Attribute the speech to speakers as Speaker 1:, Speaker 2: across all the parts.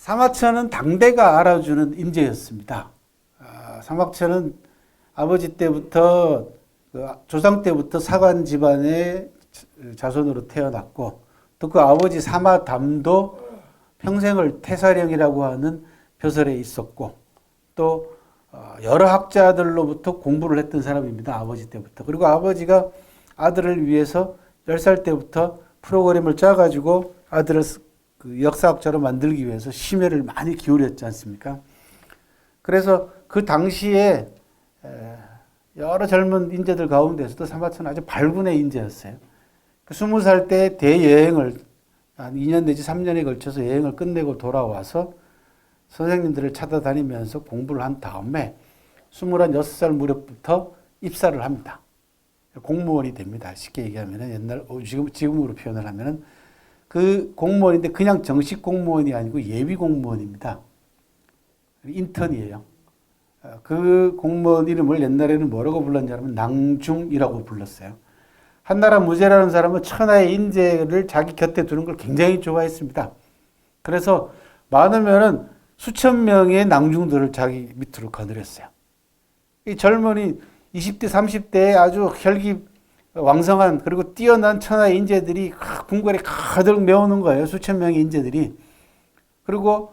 Speaker 1: 사마천은 당대가 알아주는 인재였습니다. 사마천은 아버지 때부터 조상 때부터 사관 집안의 자손으로 태어났고 또 그 아버지 사마담도 평생을 태사령이라고 하는 벼슬에 있었고 또 여러 학자들로부터 공부를 했던 사람입니다. 아버지 때부터. 그리고 아버지가 아들을 위해서 10살 때부터 프로그램을 짜가지고 아들을 그 역사학자로 만들기 위해서 심혈을 많이 기울였지 않습니까? 그래서 그 당시에 여러 젊은 인재들 가운데서도 사마천은 아주 발군의 인재였어요. 20살 때 대여행을 한 2년 내지 3년에 걸쳐서 여행을 끝내고 돌아와서 선생님들을 찾아다니면서 공부를 한 다음에 26살 무렵부터 입사를 합니다. 공무원이 됩니다. 쉽게 얘기하면 옛날 지금으로 표현을 하면은 그 공무원인데 그냥 정식 공무원이 아니고 예비 공무원입니다. 인턴이에요. 그 공무원 이름을 옛날에는 뭐라고 불렀냐면 낭중이라고 불렀어요. 한나라 무제라는 사람은 천하의 인재를 자기 곁에 두는 걸 굉장히 좋아했습니다. 그래서 많으면은 수천 명의 낭중들을 자기 밑으로 거느렸어요. 이 젊은이 20대, 30대에 아주 혈기 왕성한 그리고 뛰어난 천하의 인재들이 궁궐에 가득 메우는 거예요. 수천 명의 인재들이. 그리고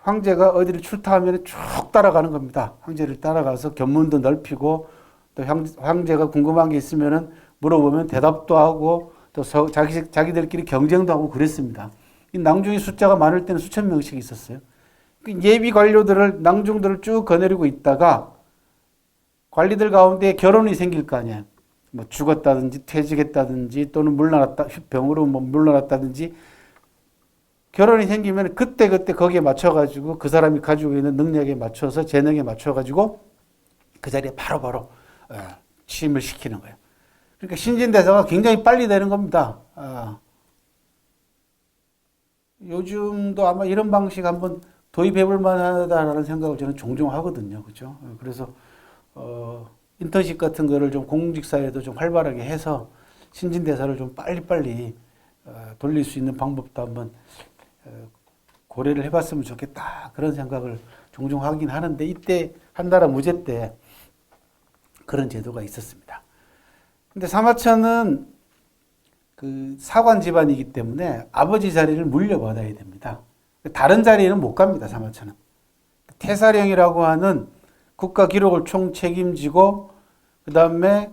Speaker 1: 황제가 어디를 출타하면 쭉 따라가는 겁니다. 황제를 따라가서 견문도 넓히고 또 황제가 궁금한 게 있으면 물어보면 대답도 하고 또 자기들끼리 경쟁도 하고 그랬습니다. 이 낭중의 숫자가 많을 때는 수천 명씩 있었어요. 예비 관료들을 낭중들을 쭉 거느리고 있다가 관리들 가운데 결혼이 생길 거 아니에요. 뭐 죽었다든지 퇴직했다든지 또는 물러났다 병으로 뭐 물러났다든지 결혼이 생기면 그때 거기에 맞춰가지고 그 사람이 가지고 있는 능력에 맞춰서 재능에 맞춰가지고 그 자리에 바로바로 취임을 시키는 거예요. 그러니까 신진대사가 굉장히 빨리 되는 겁니다. 요즘도 아마 이런 방식 한번 도입해 볼 만하다라는 생각을 저는 종종 하거든요. 그죠? 그래서, 인턴십 같은 거를 좀 공직사회도 좀 활발하게 해서 신진대사를 좀 빨리빨리 돌릴 수 있는 방법도 한번 고려를 해봤으면 좋겠다. 그런 생각을 종종 하긴 하는데 이때 한나라 무제 때 그런 제도가 있었습니다. 근데 사마천은 그 사관 집안이기 때문에 아버지 자리를 물려받아야 됩니다. 다른 자리에는 못 갑니다. 사마천은. 태사령이라고 하는 국가 기록을 총 책임지고 그 다음에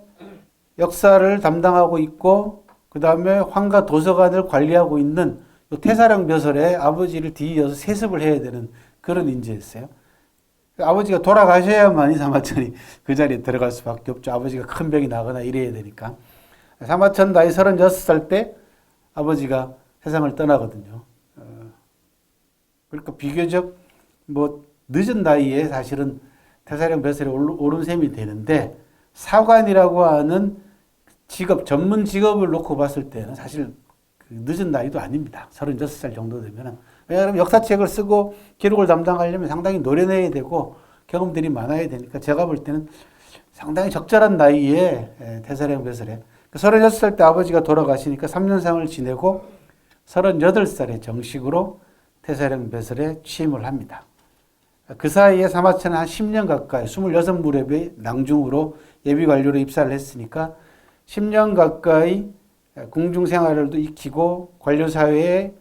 Speaker 1: 역사를 담당하고 있고 그 다음에 황가 도서관을 관리하고 있는 태사령 벼슬에 아버지를 뒤이어서 세습을 해야 되는 그런 인재였어요. 아버지가 돌아가셔야만이 사마천이 그 자리에 들어갈 수밖에 없죠. 아버지가 큰 병이 나거나 이래야 되니까. 사마천 나이 36살 때 아버지가 세상을 떠나거든요. 그러니까 비교적 뭐 늦은 나이에 사실은 태사령 벼슬에 오른 셈이 되는데 사관이라고 하는 직업, 전문 직업을 놓고 봤을 때는 사실 늦은 나이도 아닙니다. 36살 정도 되면은. 왜냐하면 역사책을 쓰고 기록을 담당하려면 상당히 노련해야 되고 경험들이 많아야 되니까 제가 볼 때는 상당히 적절한 나이에 태사령 벼슬에 36살 때 아버지가 돌아가시니까 3년상을 지내고 38살에 정식으로 태사령 벼슬에 취임을 합니다. 그 사이에 사마천은 한 10년 가까이 26무렵의 낭중으로 예비관료로 입사를 했으니까 10년 가까이 궁중생활도 익히고 관료사회에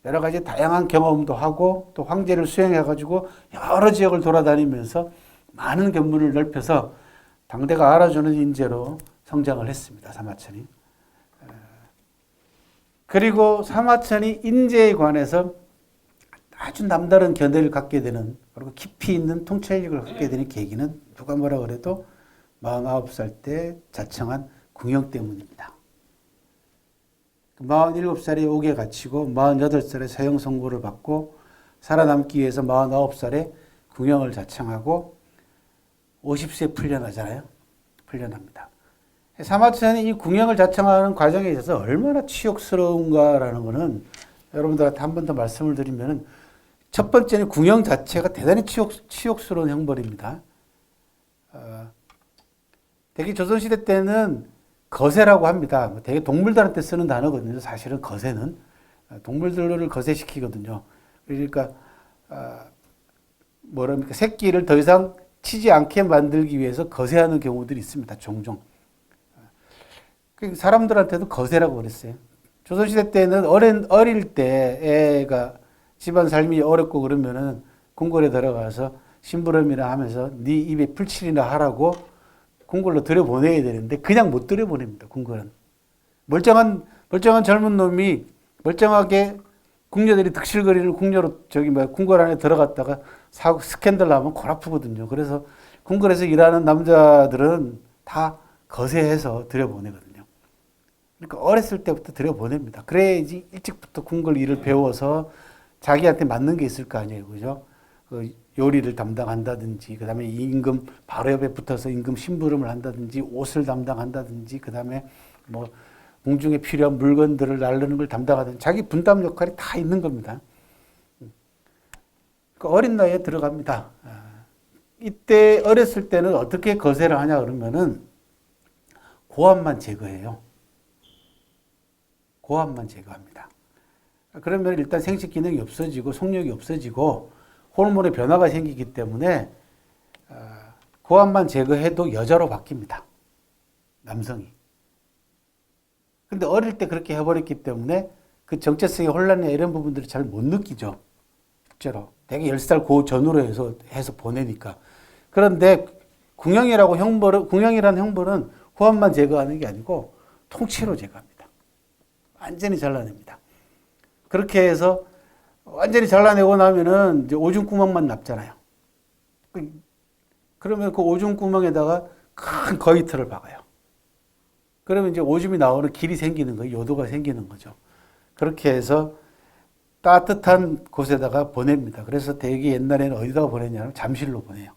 Speaker 1: 여러 가지 다양한 경험도 하고 또 황제를 수행해가지고 여러 지역을 돌아다니면서 많은 견문을 넓혀서 당대가 알아주는 인재로 성장을 했습니다. 사마천이. 그리고 사마천이 인재에 관해서 아주 남다른 견해를 갖게 되는 그리고 깊이 있는 통찰력을 갖게 되는 계기는 누가 뭐라 그래도 49살 때 자청한 궁영 때문입니다. 47살에 옥에 갇히고 48살에 사형 선고를 받고 살아남기 위해서 49살에 궁영을 자청하고 50세에 풀려나잖아요. 풀려납니다. 사마천이 이 궁영을 자청하는 과정에 있어서 얼마나 치욕스러운가라는 것은 여러분들한테 한 번 더 말씀을 드리면은 첫 번째는 궁영 자체가 대단히 치욕스러운 형벌입니다. 대개 조선시대 때는 거세라고 합니다. 되게 동물들한테 쓰는 단어거든요. 사실은 거세는 동물들을 거세시키거든요. 그러니까 뭐랍니까 새끼를 더 이상 치지 않게 만들기 위해서 거세하는 경우들이 있습니다. 종종. 사람들한테도 거세라고 그랬어요. 조선시대 때는 어릴 때 애가 집안 삶이 어렵고 그러면은 궁궐에 들어가서 심부름이나 하면서 네 입에 풀칠이나 하라고 궁궐로 들여보내야 되는데 그냥 못 들여보냅니다. 궁궐은. 멀쩡한 젊은 놈이 멀쩡하게 궁녀들이 득실거리는 궁궐 안에 들어갔다가 스캔들 나면 골 아프거든요. 그래서 궁궐에서 일하는 남자들은 다 거세해서 들여보내거든요. 그러니까 어렸을 때부터 들여보냅니다. 그래야지 일찍부터 궁궐 일을 배워서 자기한테 맞는 게 있을 거 아니에요. 그죠? 그 요리를 담당한다든지, 그 다음에 임금 바로 옆에 붙어서 임금 심부름을 한다든지, 옷을 담당한다든지, 그 다음에 뭐 궁중에 필요한 물건들을 나르는 걸 담당하든지, 자기 분담 역할이 다 있는 겁니다. 그러니까 어린 나이에 들어갑니다. 이때 어렸을 때는 어떻게 거세를 하냐 그러면은 고함만 제거해요. 고함만 제거합니다. 그러면 일단 생殖 기능이 없어지고 속력이 없어지고 호르몬의 변화가 생기기 때문에 고함만 제거해도 여자로 바뀝니다. 남성이. 근데 어릴 때 그렇게 해버렸기 때문에 그 정체성의 혼란이나 이런 부분들을 잘 못 느끼죠. 실제로. 되게 10살 고 전후로 해서 보내니까. 그런데 궁형이라는 형벌은 고함만 제거하는 게 아니고 통째로 제거합니다. 완전히 잘라냅니다. 그렇게 해서 완전히 잘라내고 나면은 이제 오줌구멍만 남잖아요. 그러면 그 오줌구멍에다가 큰 거위털을 박아요. 그러면 이제 오줌이 나오는 길이 생기는 거예요. 요도가 생기는 거죠. 그렇게 해서 따뜻한 곳에다가 보냅니다. 그래서 되게 옛날에는 어디다가 보냈냐면 잠실로 보내요.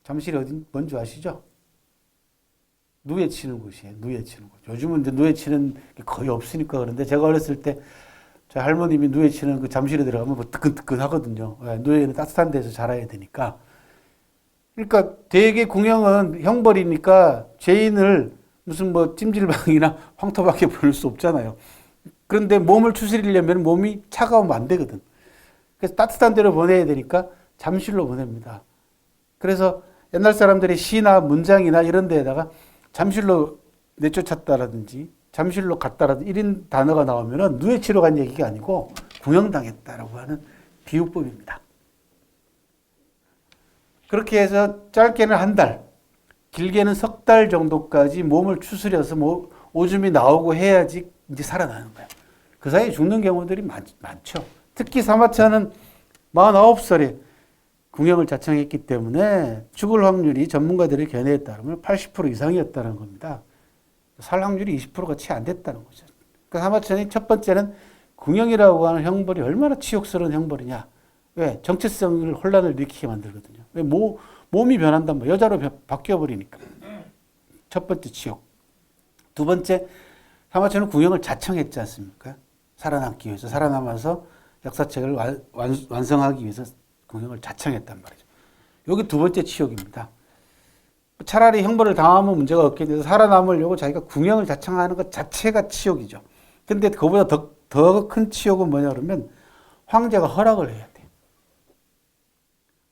Speaker 1: 잠실이 뭔지 아시죠? 누에 치는 곳이에요. 누에 치는 곳. 요즘은 이제 누에 치는 게 거의 없으니까 그런데 제가 어렸을 때 저희 할머님이 누에 치는 그 잠실에 들어가면 뭐 뜨끈뜨끈 하거든요. 누에는 따뜻한 데서 자라야 되니까. 그러니까 되게 궁형은 형벌이니까 죄인을 무슨 뭐 찜질방이나 황토방에 보낼 수 없잖아요. 그런데 몸을 추스리려면 몸이 차가우면 안 되거든. 그래서 따뜻한 데로 보내야 되니까 잠실로 보냅니다. 그래서 옛날 사람들이 시나 문장이나 이런 데에다가 잠실로 내쫓았다라든지 잠실로 갔다라든지 이런 단어가 나오면은 누에 치러 간 얘기가 아니고 궁형당했다라고 하는 비유법입니다. 그렇게 해서 짧게는 한 달, 길게는 석 달 정도까지 몸을 추스려서 오줌이 나오고 해야지 이제 살아나는 거예요. 그 사이에 죽는 경우들이 많죠. 특히 사마차는 49살에 궁형을 자청했기 때문에 죽을 확률이 전문가들의 견해에 따르면 80% 이상이었다는 겁니다. 살 확률이 20%가 채 안 됐다는 거죠. 그러니까 사마천이 첫 번째는 궁형이라고 하는 형벌이 얼마나 치욕스러운 형벌이냐. 왜? 정체성을 혼란을 일으키게 만들거든요. 왜? 몸이 변한단 말이에요. 여자로 바뀌어버리니까. 첫 번째 치욕. 두 번째, 사마천은 궁형을 자청했지 않습니까? 살아남기 위해서. 살아남아서 역사책을 완성하기 위해서 궁형을 자청했단 말이죠. 여기 두 번째 치욕입니다. 차라리 형벌을 당하면 문제가 없겠는데 살아남으려고 자기가 궁형을 자청하는 것 자체가 치욕이죠. 근데 그보다 더 큰 치욕은 뭐냐 그러면 황제가 허락을 해야 돼요.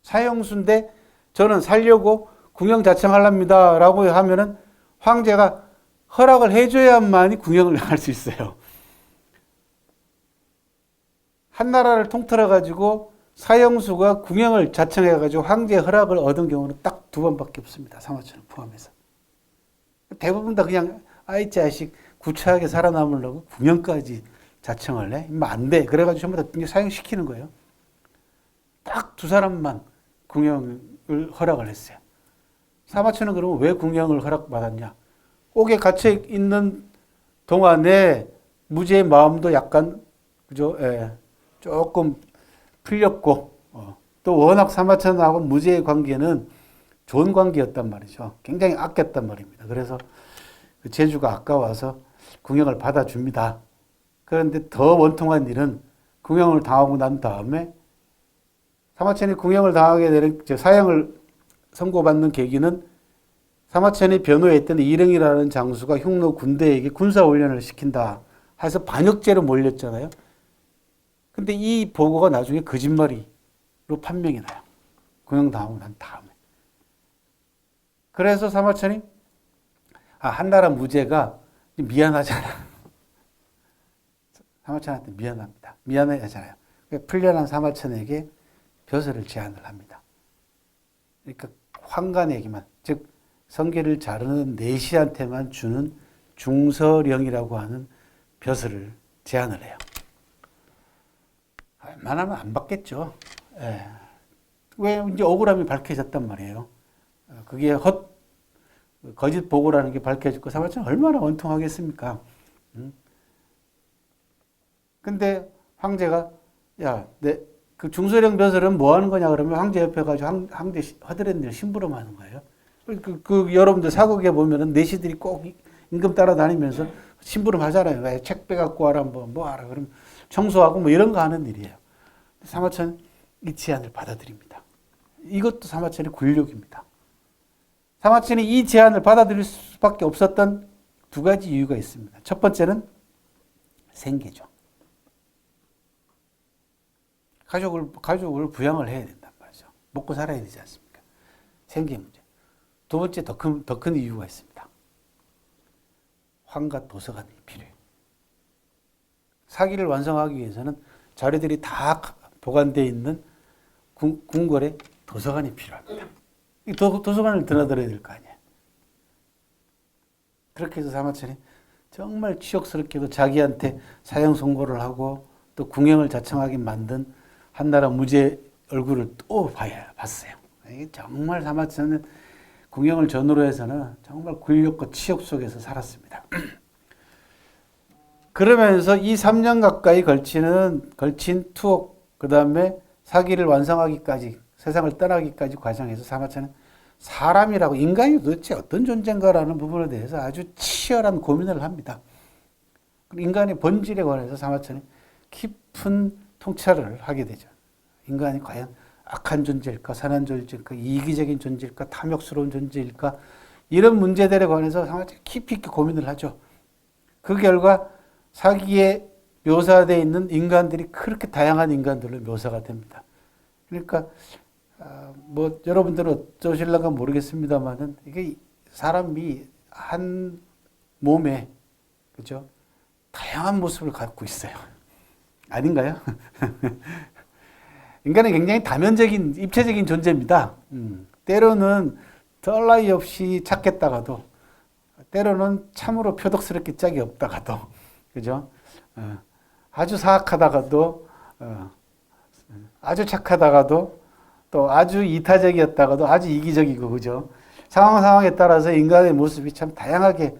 Speaker 1: 사형수인데 저는 살려고 궁형 자청하랍니다 라고 하면은 황제가 허락을 해줘야만이 궁형을 할 수 있어요. 한 나라를 통틀어가지고 사형수가 궁형을 자청해가지고 황제의 허락을 얻은 경우는 딱 2번밖에 없습니다. 사마천을 포함해서. 대부분 다 그냥 아이 자식 구차하게 살아남으려고 궁형까지 자청을 해? 안 돼. 그래가지고 전부 다 사형시키는 거예요. 딱 2사람만 궁형을 허락을 했어요. 사마천은 그러면 왜 궁형을 허락받았냐? 옥에 갇혀 있는 동안에 무죄의 마음도 약간 그죠? 조금 풀렸고 또 워낙 사마천하고 무죄의 관계는 좋은 관계였단 말이죠. 굉장히 아꼈단 말입니다. 그래서 그 제주가 아까워서 궁형을 받아줍니다. 그런데 더 원통한 일은 궁형을 당하고 난 다음에 사마천이 궁형을 당하게 되는 사형을 선고받는 계기는 사마천이 변호했던 이릉이라는 장수가 흉노 군대에게 군사훈련을 시킨다 해서 반역죄로 몰렸잖아요. 근데 이 보고가 나중에 거짓말로 판명이 나요. 구형당하고 난 다음에. 그래서 사마천이 한나라 무죄가 미안하잖아. 사마천한테 미안합니다. 미안하잖아요. 풀려난 사마천에게 벼슬을 제안을 합니다. 그러니까 황간에게만, 즉 성계를 자르는 내시한테만 주는 중서령이라고 하는 벼슬을 제안을 해요. 웬만하면 안 받겠죠. 예. 왜 이제 억울함이 밝혀졌단 말이에요. 그게 거짓 보고라는 게 밝혀지고 사마천은 얼마나 원통하겠습니까? 근데 황제가 그 중서령 벼슬은 뭐 하는 거냐 그러면 황제 옆에 가지고 황제 허드렛일 심부름하는 거예요. 여러분들 사극에 보면은 내시들이 꼭 임금 따라다니면서 심부름 하잖아요. 왜 책 빼갖고 와라, 뭐 하라. 그럼 청소하고 뭐 이런 거 하는 일이에요. 사마천 이 제안을 받아들입니다. 이것도 사마천의 굴욕입니다. 사마천이 이 제안을 받아들일 수밖에 없었던 두 가지 이유가 있습니다. 첫 번째는 생계죠. 가족을 부양을 해야 된단 말이죠. 먹고 살아야 되지 않습니까? 생계 문제. 두 번째 더 큰 이유가 있습니다. 황가 도서관이 필요해요. 사기를 완성하기 위해서는 자료들이 다 보관되어 있는 궁궐에 도서관이 필요합니다. 이 도서관을 드나들어야 될 거 아니에요. 그렇게 해서 사마천이 정말 치욕스럽게도 자기한테 사형 선고를 하고 또 궁형을 자청하게 만든 한나라 무죄 얼굴을 또 봤어요. 이게 정말 사마천은 궁형을 전후로 해서는 정말 굴욕과 치욕 속에서 살았습니다. 그러면서 이 3년 가까이 걸친 투옥, 그 다음에 사기를 완성하기까지, 세상을 떠나기까지 과정에서 사마천은 사람이라고, 인간이 도대체 어떤 존재인가라는 부분에 대해서 아주 치열한 고민을 합니다. 인간의 본질에 관해서 사마천이 깊은 통찰을 하게 되죠. 인간이 과연 악한 존재일까, 선한 존재일까, 이기적인 존재일까, 탐욕스러운 존재일까, 이런 문제들에 관해서 사마천이 깊이 있게 고민을 하죠. 그 결과 사기에 묘사되어 있는 인간들이 그렇게 다양한 인간들로 묘사가 됩니다. 그러니까 뭐 여러분들은 어떠실런가 모르겠습니다만은 이게 사람이 한 몸에 그죠? 다양한 모습을 갖고 있어요. 아닌가요? 인간은 굉장히 다면적인 입체적인 존재입니다. 때로는 덜 나위 없이 착했다가도 때로는 참으로 표독스럽게 짝이 없다가도 그죠? 아주 사악하다가도 아주 착하다가도 또 아주 이타적이었다가도 아주 이기적이고 그죠? 상황에 따라서 인간의 모습이 참 다양하게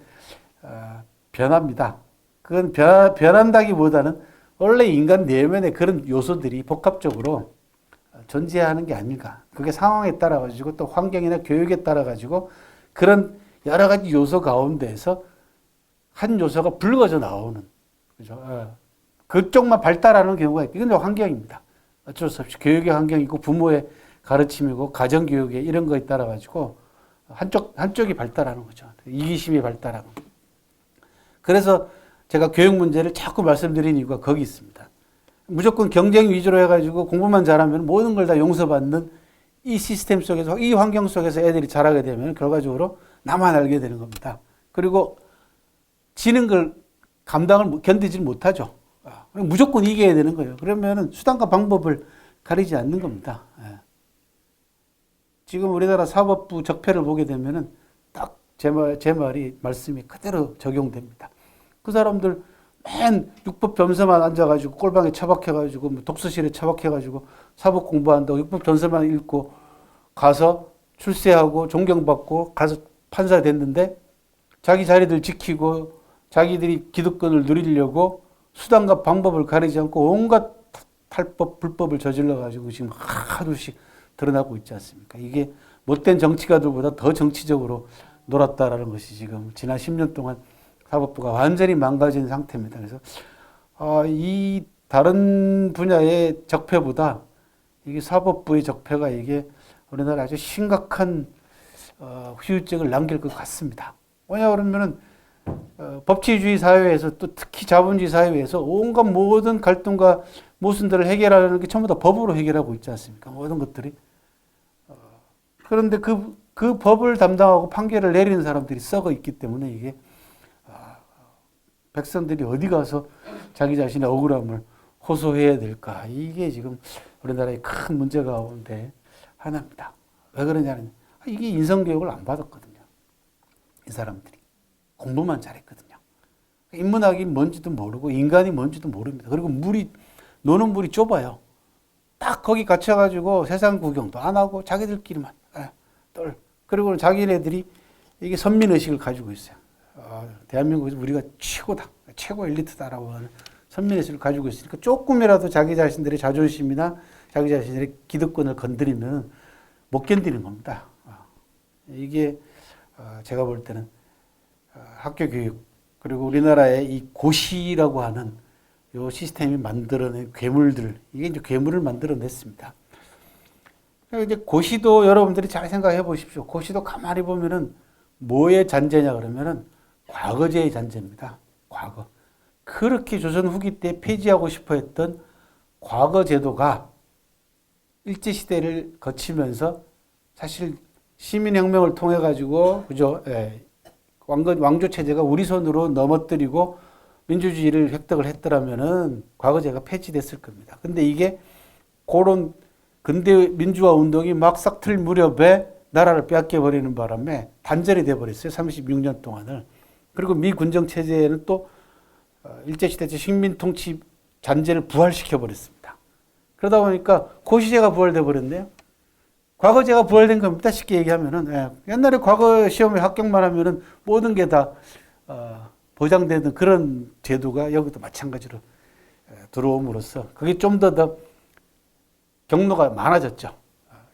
Speaker 1: 변합니다. 그건 변한다기보다는 원래 인간 내면에 그런 요소들이 복합적으로 존재하는 게 아닌가. 그게 상황에 따라 가지고 또 환경이나 교육에 따라 가지고 그런 여러 가지 요소 가운데에서 한 요소가 불거져 나오는 그죠? 그쪽만 발달하는 경우가 있고 이건 환경입니다. 어쩔 수 없이 교육의 환경이고 부모의 가르침이고 가정교육의 이런 거에 따라 가지고 한쪽이 발달하는 거죠. 이기심이 발달하고. 그래서 제가 교육 문제를 자꾸 말씀드린 이유가 거기 있습니다. 무조건 경쟁 위주로 해가지고 공부만 잘하면 모든 걸 다 용서받는 이 시스템 속에서, 이 환경 속에서 애들이 자라게 되면 결과적으로 나만 알게 되는 겁니다. 그리고 지는 걸 견디지 못하죠. 무조건 이겨야 되는 거예요. 그러면 수단과 방법을 가리지 않는 겁니다. 지금 우리나라 사법부 적폐를 보게 되면은 딱 제 말씀이 그대로 적용됩니다. 그 사람들 맨 육법 변서만 앉아가지고 꼴방에 처박혀가지고 뭐 독서실에 처박혀가지고 사법 공부한다고 육법 변서만 읽고 가서 출세하고 존경받고 가서 판사 됐는데 자기 자리들 지키고 자기들이 기득권을 누리려고 수단과 방법을 가리지 않고 온갖 탈법, 불법을 저질러가지고 지금 하루씩 드러나고 있지 않습니까? 이게 못된 정치가들보다 더 정치적으로 놀았다라는 것이 지금 지난 10년 동안 사법부가 완전히 망가진 상태입니다. 그래서 이 다른 분야의 적폐보다 이게 사법부의 적폐가 이게 우리나라에 아주 심각한 후유증을 남길 것 같습니다. 왜냐 그러면은 법치주의 사회에서 또 특히 자본주의 사회에서 온갖 모든 갈등과 모순들을 해결하는 게 전부 다 법으로 해결하고 있지 않습니까? 모든 것들이. 그런데 그 법을 담당하고 판결을 내리는 사람들이 썩어 있기 때문에 이게 백성들이 어디 가서 자기 자신의 억울함을 호소해야 될까? 이게 지금 우리나라의 큰 문제 가운데 하나입니다. 왜 그러냐면 이게 인성교육을 안 받았거든요. 이 사람들이. 공부만 잘했거든요. 인문학이 뭔지도 모르고 인간이 뭔지도 모릅니다. 그리고 노는 물이 좁아요. 딱 거기 갇혀가지고 세상 구경도 안 하고 자기들끼리만 그리고 자기네들이 이게 선민의식을 가지고 있어요. 대한민국에서 우리가 최고다, 최고 엘리트다라고 하는 선민의식을 가지고 있으니까 조금이라도 자기 자신들의 자존심이나 자기 자신들의 기득권을 건드리면 못 견디는 겁니다. 이게 제가 볼 때는 학교 교육 그리고 우리나라의 이 고시라고 하는 요 시스템이 만들어낸 괴물들, 이게 이제 괴물을 만들어냈습니다. 이제 고시도 여러분들이 잘 생각해 보십시오. 고시도 가만히 보면은 뭐의 잔재냐 그러면은 과거제의 잔재입니다. 과거. 그렇게 조선 후기 때 폐지하고 싶어 했던 과거 제도가 일제시대를 거치면서 사실 시민혁명을 통해 가지고, 그죠? 예. 왕조 체제가 우리 손으로 넘어뜨리고 민주주의를 획득을 했더라면은 과거제가 폐지됐을 겁니다. 근데 이게 그런 근대 민주화 운동이 막 싹 틀 무렵에 나라를 빼앗겨 버리는 바람에 단절이 돼 버렸어요. 36년 동안을. 그리고 미 군정 체제에는 또 일제시대 때 식민 통치 잔재를 부활시켜 버렸습니다. 그러다 보니까 고시제가 부활돼 버렸네요. 과거제가 부활된 겁니다. 쉽게 얘기하면은. 예. 옛날에 과거 시험에 합격만 하면은 모든 게 다 보장되는 그런 제도가 여기도 마찬가지로 들어옴으로써 그게 좀 더 경로가 많아졌죠.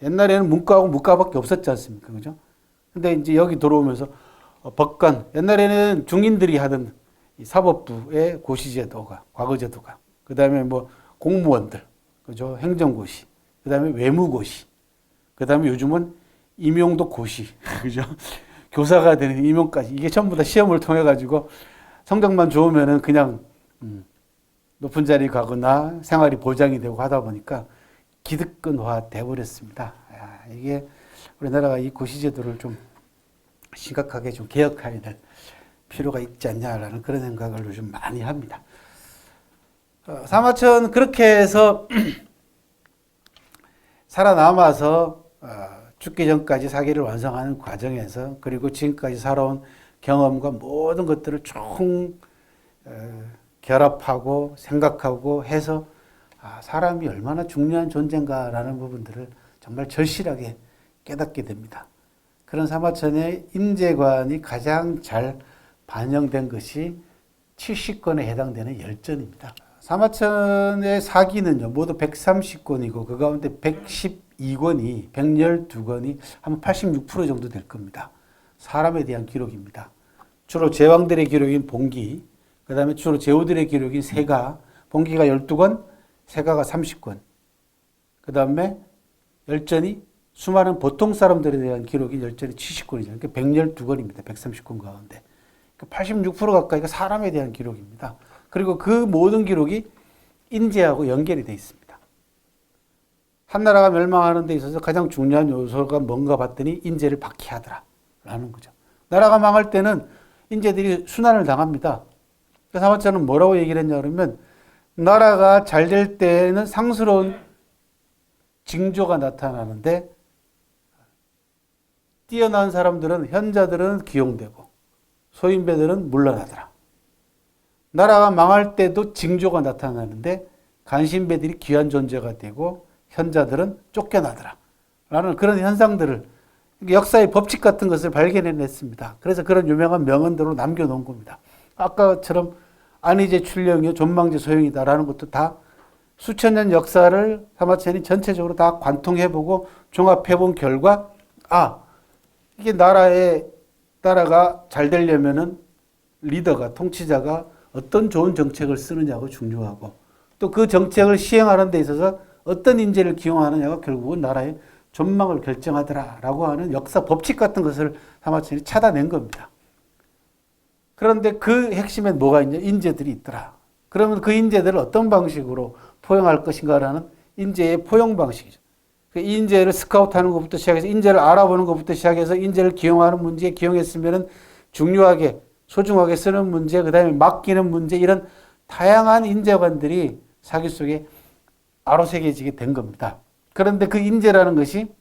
Speaker 1: 옛날에는 문과하고 문과밖에 없었지 않습니까? 그죠? 근데 이제 여기 들어오면서 법관, 옛날에는 중인들이 하던 이 사법부의 고시제도가, 과거제도가, 그 다음에 뭐 공무원들, 그죠? 행정고시, 그 다음에 외무고시, 그 다음에 요즘은 임용도 고시, 그죠? 교사가 되는 임용까지. 이게 전부 다 시험을 통해가지고 성적만 좋으면은 그냥 높은 자리 가거나 생활이 보장이 되고 하다 보니까 기득권화 돼버렸습니다. 이게 우리나라가 이 고시제도를 좀 심각하게 좀 개혁해야 될 필요가 있지 않냐라는 그런 생각을 요즘 많이 합니다. 사마천 그렇게 해서 살아남아서 죽기 전까지 사기를 완성하는 과정에서 그리고 지금까지 살아온 경험과 모든 것들을 총 결합하고 생각하고 해서 사람이 얼마나 중요한 존재인가라는 부분들을 정말 절실하게 깨닫게 됩니다. 그런 사마천의 인재관이 가장 잘 반영된 것이 70권에 해당되는 열전입니다. 사마천의 사기는요, 모두 130권이고 그 가운데 112권이, 112권이 한 86% 정도 될 겁니다. 사람에 대한 기록입니다. 주로 제왕들의 기록인 봉기, 그 다음에 주로 제후들의 기록인 세가, 봉기가 12권, 세가가 30권, 그 다음에 열전이 수많은 보통 사람들에 대한 기록이 열전이 70권이죠. 그러니까 112권입니다. 130권 가운데. 86% 가까이가 사람에 대한 기록입니다. 그리고 그 모든 기록이 인재하고 연결이 되어 있습니다. 한 나라가 멸망하는 데 있어서 가장 중요한 요소가 뭔가 봤더니 인재를 박해하더라 라는 거죠. 나라가 망할 때는 인재들이 순환을 당합니다. 사마천은 뭐라고 얘기를 했냐 그러면 나라가 잘 될 때는 상스러운 징조가 나타나는데 뛰어난 사람들은 현자들은 기용되고 소인배들은 물러나더라. 나라가 망할 때도 징조가 나타나는데 간신배들이 귀한 존재가 되고 현자들은 쫓겨나더라. 라는 그런 현상들을 역사의 법칙 같은 것을 발견해냈습니다. 그래서 그런 유명한 명언들로 남겨놓은 겁니다. 아까처럼 안희제 출령이요 존망제 소용이다라는 것도 다 수천 년 역사를 사마천이 전체적으로 다 관통해보고 종합해본 결과 이게 나라가 잘 되려면은 리더가 통치자가 어떤 좋은 정책을 쓰느냐가 중요하고 또 그 정책을 시행하는 데 있어서 어떤 인재를 기용하느냐가 결국은 나라의 전망을 결정하더라라고 하는 역사 법칙 같은 것을 사마천이 찾아낸 겁니다. 그런데 그 핵심엔 뭐가 있냐? 인재들이 있더라. 그러면 그 인재들을 어떤 방식으로 포용할 것인가라는 인재의 포용 방식이죠. 그 인재를 스카우트하는 것부터 시작해서 인재를 알아보는 것부터 시작해서 인재를 기용하는 문제, 기용했으면 중요하게 소중하게 쓰는 문제, 그 다음에 맡기는 문제, 이런 다양한 인재관들이 사기 속에 아로새겨지게 된 겁니다. 그런데 그 인재라는 것이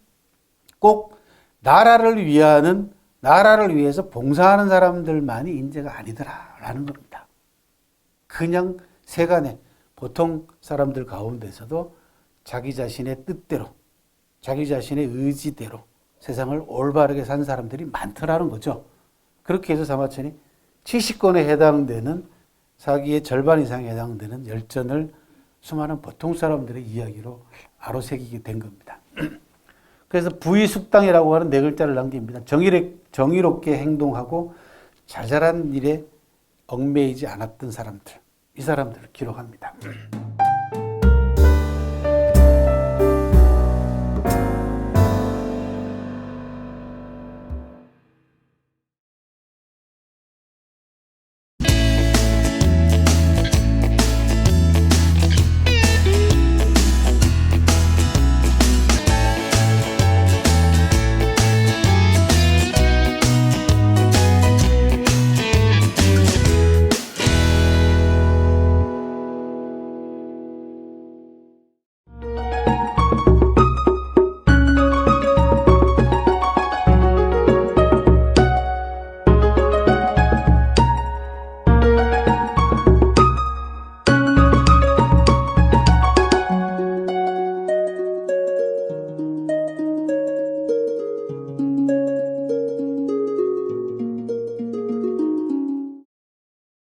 Speaker 1: 꼭 나라를 위해서 봉사하는 사람들만이 인재가 아니더라라는 겁니다. 그냥 세간에 보통 사람들 가운데서도 자기 자신의 뜻대로, 자기 자신의 의지대로 세상을 올바르게 산 사람들이 많더라는 거죠. 그렇게 해서 사마천이 70건에 해당되는 사기의 절반 이상에 해당되는 열전을 수많은 보통 사람들의 이야기로 아로새기게 된 겁니다. 그래서 부의숙당이라고 하는 네 글자를 남깁니다. 정의롭게 행동하고 자잘한 일에 얽매이지 않았던 사람들, 이 사람들을 기록합니다.